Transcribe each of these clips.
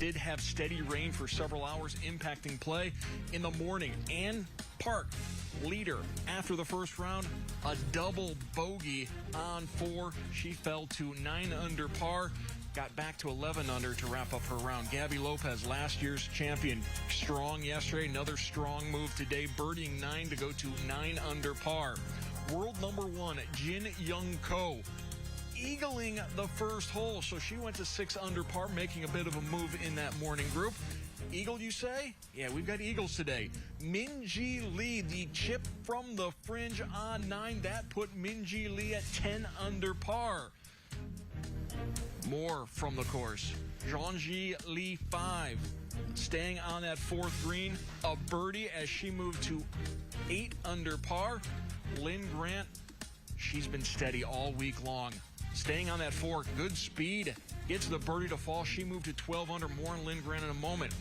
did have steady rain for several hours impacting play. In the morning, Ann Park, leader after the first round, a double bogey on 4. She fell to 9 under par. Got back to 11 under to wrap up her round. Gabby Lopez, last year's champion, strong yesterday. Another strong move today, birdieing 9 to go to 9 under par. World number 1, Jin Young Ko, eagling the first hole. So she went to 6 under par, making a bit of a move in that morning group. Eagle, you say? Yeah, we've got eagles today. Minjee Lee, the chip from the fringe on 9. That put Minjee Lee at 10 under par. More from the course. Zhangji Lee 5, staying on that 4th green, a birdie as she moved to 8 under par. Linn Grant, she's been steady all week long, staying on that 4, good speed, gets the birdie to fall. She moved to 12 under. More on Linn Grant in a moment.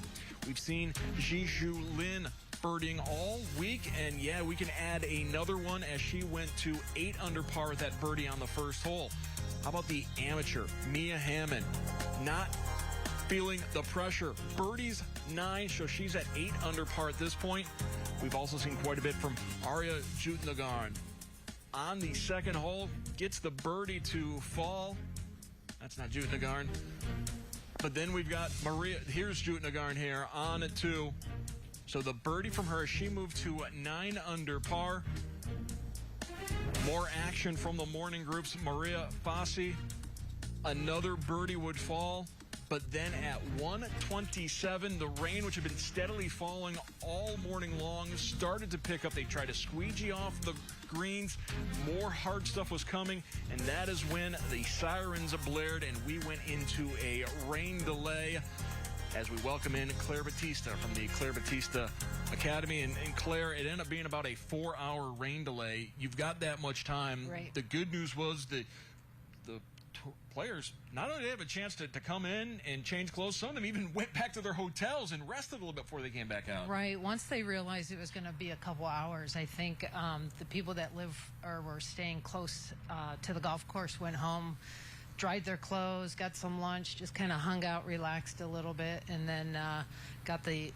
We've seen Jishu Lin birding all week, and yeah, we can add another one as she went to 8 under par with that birdie on the first hole. How about the amateur, Mia Hammond? Not feeling the pressure. Birdies 9, so she's at 8 under par at this point. We've also seen quite a bit from Arya Jutnagarn. On the second hole, gets the birdie to fall. That's not Jutnagarn. But then we've got Maria. Here's Jutnagarn here on at 2. So the birdie from her, she moved to 9 under par. More action from the morning groups. Maria Fassi, another birdie would fall. But then at 127, the rain, which had been steadily falling all morning long, started to pick up. They tried to squeegee off the greens. More hard stuff was coming, and that is when the sirens blared, and we went into a rain delay as we welcome in Claire Batista from the Claire Batista Academy. And Claire, it ended up being about a 4-hour rain delay. You've got that much time. Right. The good news was the players, not only did they have a chance to come in and change clothes, some of them even went back to their hotels and rested a little bit before they came back out. Right. Once they realized it was going to be a couple hours, I think the people that live or were staying close to the golf course went home, dried their clothes, got some lunch, just kind of hung out, relaxed a little bit, and then got the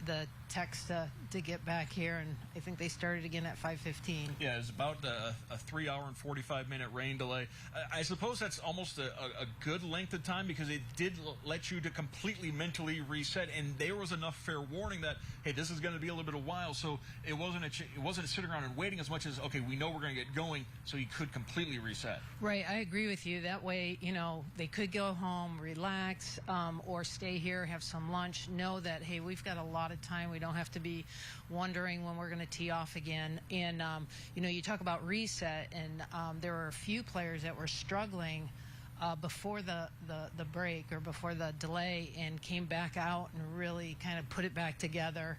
text to get back here, and I think they started again at 5:15. Yeah, it was about a 3-hour and 45-minute rain delay. I suppose that's almost a good length of time because it did let you to completely mentally reset, and there was enough fair warning that, hey, this is going to be a little bit of a while, so it wasn't sitting around and waiting as much as, okay, we know we're going to get going, so you could completely reset. Right, I agree with you. That way, you know, they could go home, relax, or stay here, have some lunch, know that, hey, we've got a lot of time. We don't have to be wondering when we're going to tee off again. And, you know, you talk about reset, and there were a few players that were struggling before the break or before the delay and came back out and really kind of put it back together.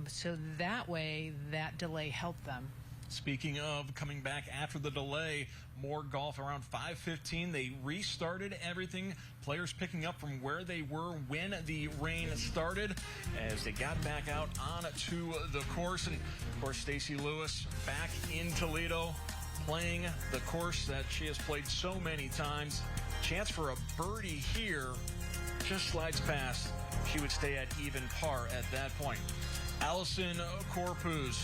So that way, that delay helped them. Speaking of coming back after the delay, more golf around 5:15. They restarted everything. Players picking up from where they were when the rain started as they got back out onto the course. And, of course, Stacy Lewis back in Toledo playing the course that she has played so many times. Chance for a birdie here. Just slides past. She would stay at even par at that point. Allison Corpuz,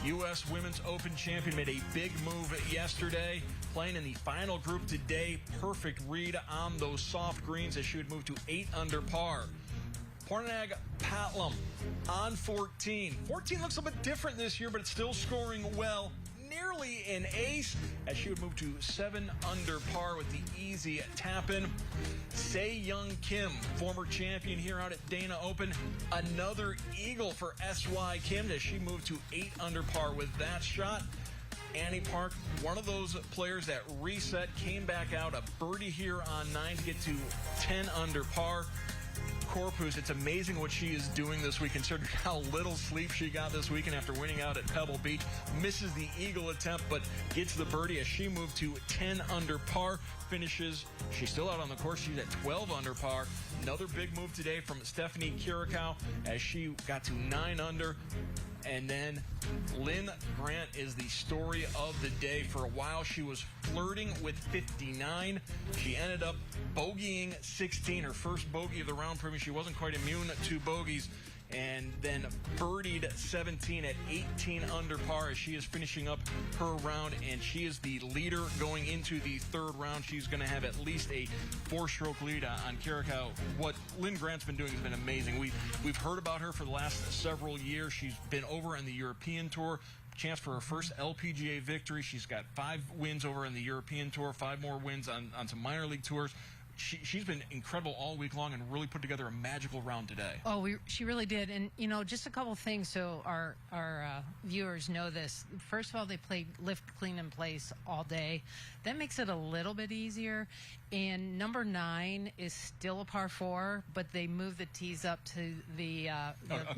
U.S. Women's Open champion, made a big move yesterday, playing in the final group today. Perfect read on those soft greens as she would move to 8 under par. Pornag Patlam on 14. 14 looks a bit different this year, but it's still scoring well. Nearly an ace as she would move to 7 under par with the easy tap-in. Se Young Kim, former champion here out at Dana Open. Another eagle for S.Y. Kim as she moved to 8 under par with that shot. Annie Park, one of those players that reset, came back out, a birdie here on 9 to get to 10 under par. Corpus, it's amazing what she is doing this week, considering how little sleep she got this weekend after winning out at Pebble Beach. Misses the eagle attempt, but gets the birdie as she moved to 10 under par. Finishes, she's still out on the course. She's at 12 under par. Another big move today from Stephanie Kirikow as she got to 9 under. And then Linn Grant is the story of the day. For a while, she was flirting with 59. She ended up bogeying 16, her first bogey of the round premiership. She wasn't quite immune to bogeys, and then birdied 17 at 18 under par as she is finishing up her round, and she is the leader going into the third round. She's going to have at least a 4-stroke lead on Curacao. What Linn Grant's been doing has been amazing. We've heard about her for the last several years. She's been over on the European Tour. Chance for her first LPGA victory. She's got 5 wins over on the European Tour, 5 more wins on some minor league tours. She's been incredible all week long and really put together a magical round today. Oh, she really did. And, you know, just a couple things so our viewers know this. First of all, they played lift, clean, and place all day. That makes it a little bit easier. And number 9 is still a par 4, but they moved the tees up to the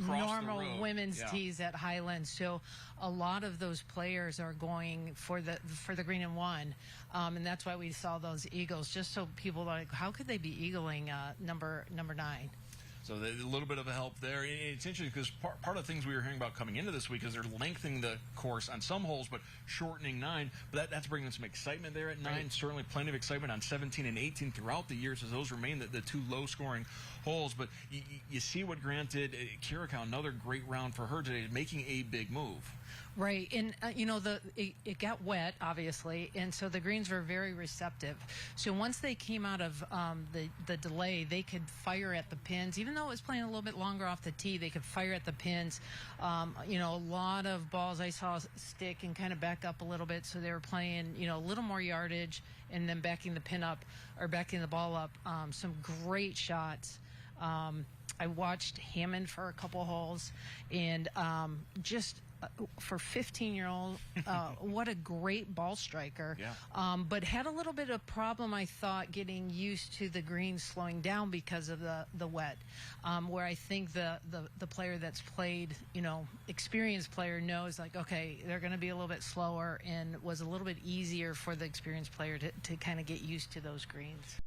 normal women's tees at Highland. So a lot of those players are going for the green and 1. And that's why we saw those eagles, just so people are like, how could they be eagling number 9? So a little bit of a help there. It's interesting because part of the things we were hearing about coming into this week is they're lengthening the course on some holes, but shortening 9. But that's bringing some excitement there at 9. Right. Certainly plenty of excitement on 17 and 18 throughout the years as those remain the 2 low-scoring holes. But you see what Grant did. Curacao, another great round for her today, making a big move. Right, and you know, it got wet, obviously, and so the greens were very receptive. So once they came out of the delay, they could fire at the pins. Even though it was playing a little bit longer off the tee, they could fire at the pins. You know, a lot of balls I saw stick and kind of back up a little bit, so they were playing, you know, a little more yardage and then backing the pin up or backing the ball up. Some great shots. I watched Hammond for a couple holes, and just for 15-year-old, what a great ball striker. Yeah. But had a little bit of problem, I thought, getting used to the green slowing down because of the wet. Where I think the player that's played, you know, experienced player knows, like, okay, they're going to be a little bit slower, and was a little bit easier for the experienced player to kind of get used to those greens.